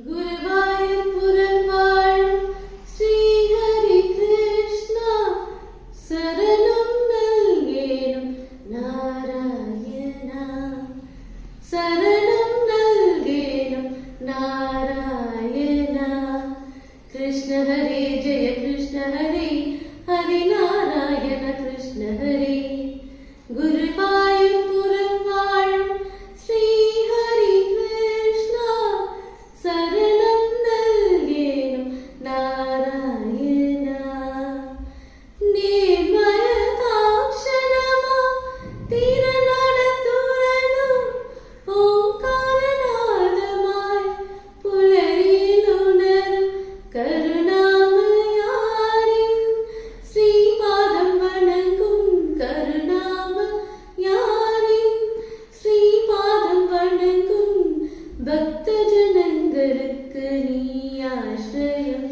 ഗുരുവായൂർപുരം വാഴും ശ്രീഹരി കൃഷ്ണ ശരണം നൽകേണം നാരായണ ശരണം നൽകേണം നാരായണ കൃഷ്ണ ഹരേ ജയ കൃഷ്ണ ഹരേ ഹരിനാരായണ കൃഷ്ണ ഹരേ ഗുരുവായൂർപുരം വാഴും ശ്രീഹരി കൃഷ്ണ ശരണം നൽകേണം നാരായണ നിർഭയതാക്ഷണമാ തിരുനടത്തുറന്നു ഓംകാരനാദമായി പുലരിയിലുണരും കരുണാമയാരിൻ ശ്രീപാദം വണങ്ങും കരുണാമയാരിൻ ശ്രീപാദം വണങ്ങും ഭക്തജനങ്ങൾക്ക് നീ ആശ്രയം